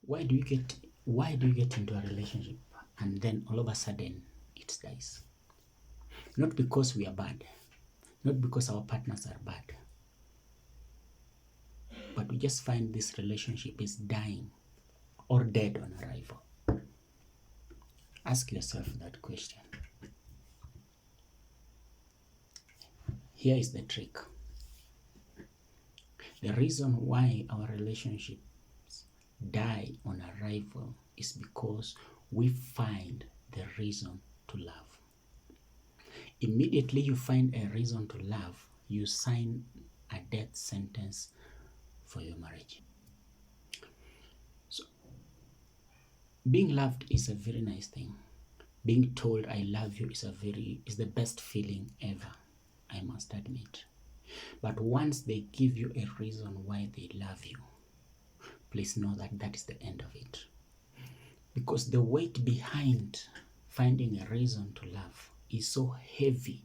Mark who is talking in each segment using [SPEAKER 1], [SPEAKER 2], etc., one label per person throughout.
[SPEAKER 1] why do you get into a relationship and then all of a sudden it dies? Not because we are bad, not because our partners are bad, but we just find this relationship is dying or dead on arrival. Ask yourself that question. Here is the trick. The reason why our relationships die on arrival is because we find the reason to love. Immediately you find a reason to love, you sign a death sentence for your marriage. So, being loved is a very nice thing. Being told I love you is the best feeling ever, I must admit. But once they give you a reason why they love you, please know that that is the end of it. Because the weight behind finding a reason to love is so heavy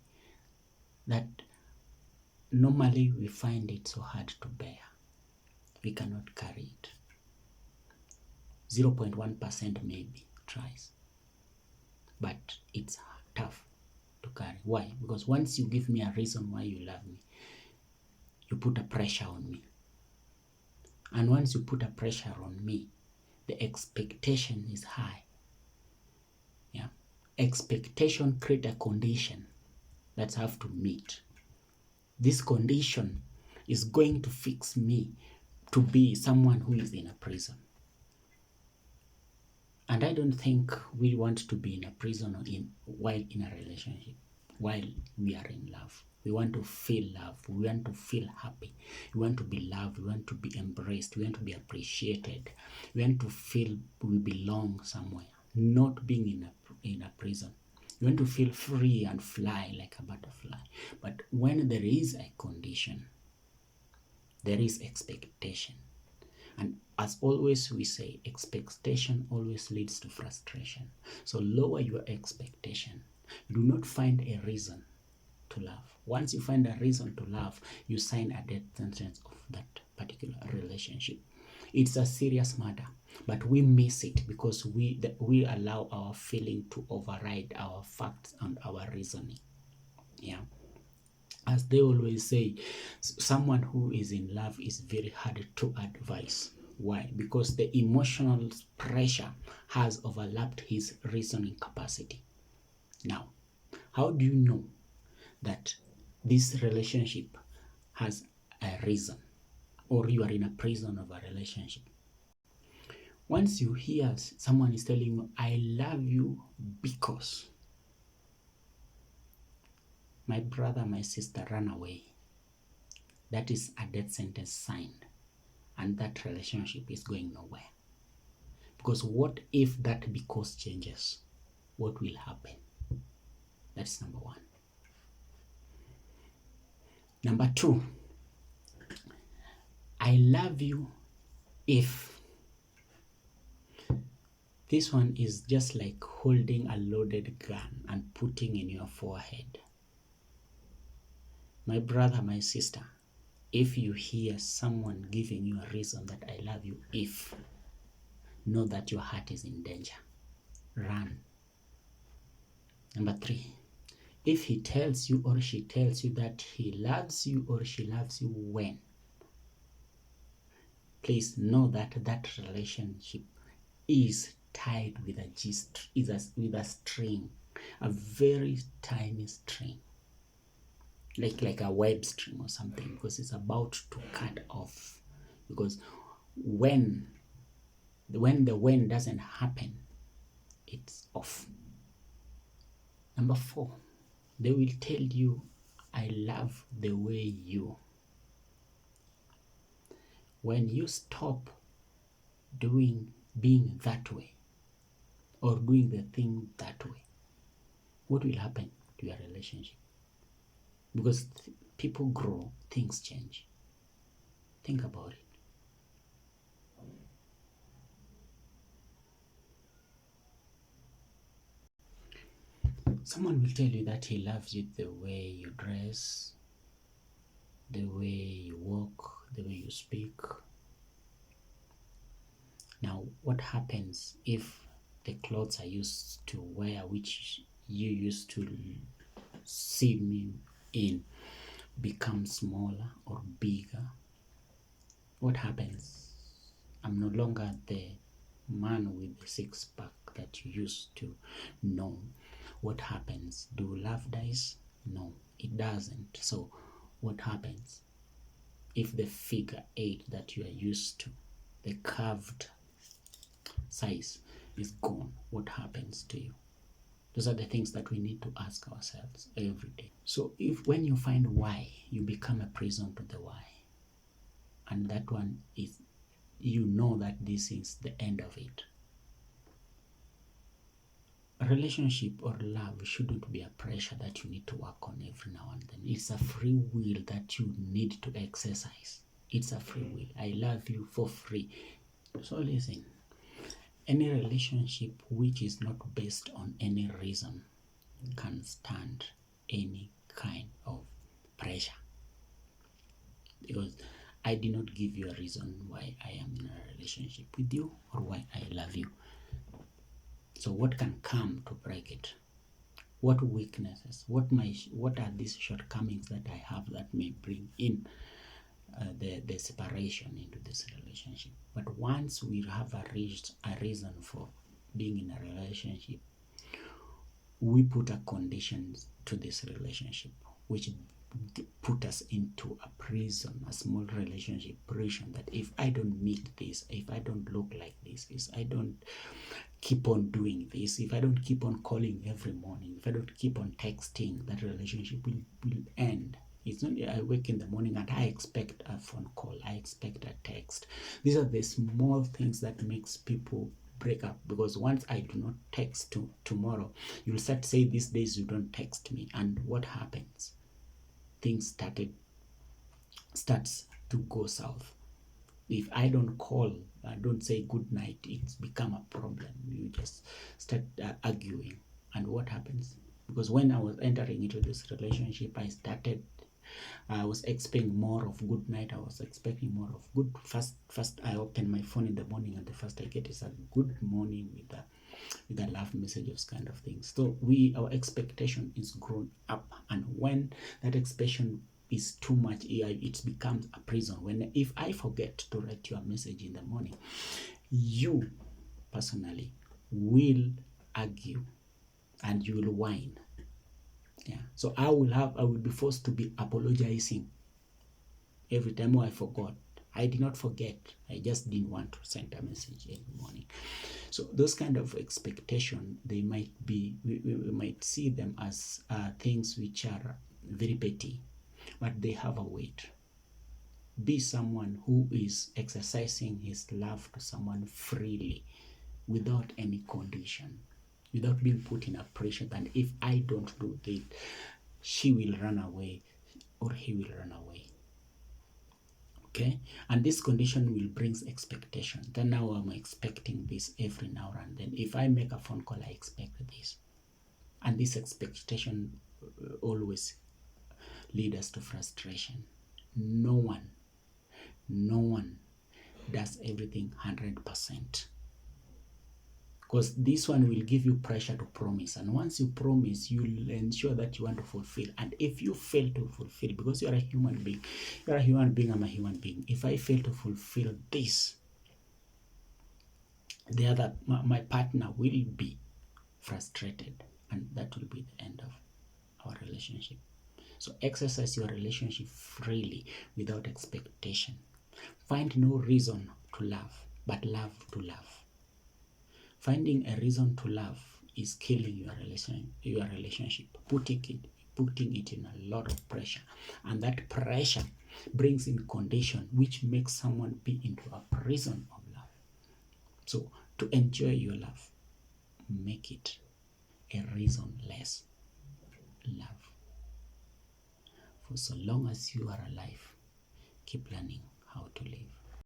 [SPEAKER 1] that normally we find it so hard to bear. We cannot carry it. 0.1% maybe tries. But it's tough to carry. Why? Because once you give me a reason why you love me, you put a pressure on me. And once you put a pressure on me, the expectation is high. Yeah. Expectation creates a condition that I have to meet. This condition is going to fix me to be someone who is in a prison. And I don't think we want to be in a prison while in a relationship, while we are in love. We want to feel love. We want to feel happy. We want to be loved. We want to be embraced. We want to be appreciated. We want to feel we belong somewhere, not being in a prison. We want to feel free and fly like a butterfly. But when there is a condition, there is expectation. And as always we say, expectation always leads to frustration. So lower your expectation. Do not find a reason to love. Once you find a reason to love, you sign a death sentence of that particular relationship. It's a serious matter, but we miss it because we allow our feeling to override our facts and our reasoning. Yeah. As they always say, someone who is in love is very hard to advise. Why? Because the emotional pressure has overlapped his reasoning capacity. Now, how do you know that this relationship has a reason, or you are in a prison of a relationship? Once you hear someone is telling you, I love you because, my brother, my sister, run away. That is a death sentence signed, and that relationship is going nowhere. Because what if that because changes? What will happen? That's number one. Number two, I love you if. This one is just like holding a loaded gun and putting in your forehead. My brother, my sister, if you hear someone giving you a reason that I love you if, know that your heart is in danger. Run. Number three, if he tells you or she tells you that he loves you or she loves you when, please know that that relationship is tied with a string, a very tiny string, like a web string or something, because it's about to cut off. Because when the when doesn't happen, it's off. Number four, they will tell you, I love the way you. When you stop being that way or doing the thing that way, what will happen to your relationship? Because people grow, things change. Think about it. Someone will tell you that he loves you the way you dress, the way you walk, the way you speak. Now, what happens if the clothes I used to wear, which you used to see me in, become smaller or bigger? What happens? I'm no longer the man with the six pack that you used to know. What happens? Do love dies? No, it doesn't. So what happens if the figure 8 that you are used to, the curved size, is gone? What happens to you? Those are the things that we need to ask ourselves every day. So if when you find why, you become a prison to the why, and that one is, you know that this is the end of it. A relationship or love shouldn't be a pressure that you need to work on every now and then. It's a free will that you need to exercise. It's a free will. I love you for free. So listen, any relationship which is not based on any reason can stand any kind of pressure, because I did not give you a reason why I am in a relationship with you or why I love you. So what can come to break it? What weaknesses? What are these shortcomings that I have that may bring in the separation into this relationship? But once we have a reason for being in a relationship, we put a condition to this relationship, which put us into a prison, a small relationship prison, that if I don't meet this, if I don't look like this, if I don't keep on doing this, if I don't keep on calling every morning, if I don't keep on texting, that relationship will end. It's not I wake in the morning and I expect a phone call, I expect a text. These are the small things that makes people break up, because once I do not text tomorrow, you'll start to say these days you don't text me, and what happens? Things starts to go south. If I don't call, I don't say good night, it's become a problem. You just start arguing. And what happens? Because when I was entering into this relationship, I was expecting more of good night. I was expecting more of good. First I open my phone in the morning, and the first I get is a good morning with a love messages kind of thing. So our expectation is grown up, and when that expectation is too much, it becomes a prison. If I forget to write you a message in the morning, you personally will argue and you will whine. Yeah. So I will be forced to be apologizing every time. I forgot. I did not forget. I just didn't want to send a message every morning. So those kind of expectation, they might be, we might see them as things which are very petty, but they have a weight. Be someone who is exercising his love to someone freely, without any condition, without being put in a pressure that if I don't do this, she will run away or he will run away. Okay, and this condition will bring expectation. Then now I'm expecting this every now and then. If I make a phone call, I expect this, and this expectation always lead us to frustration. No one does everything 100%, because this one will give you pressure to promise, and once you promise, you'll ensure that you want to fulfill. And if you fail to fulfill, because you're a human being, I'm a human being, if I fail to fulfill this, my partner will be frustrated, and that will be the end of our relationship. So exercise your relationship freely, without expectation. Find no reason to love, but love to love. Finding a reason to love is killing your relationship, putting it in a lot of pressure, and that pressure brings in condition which makes someone be into a prison of love. So to enjoy your love, make it a reasonless love. For so long as you are alive, keep learning how to live.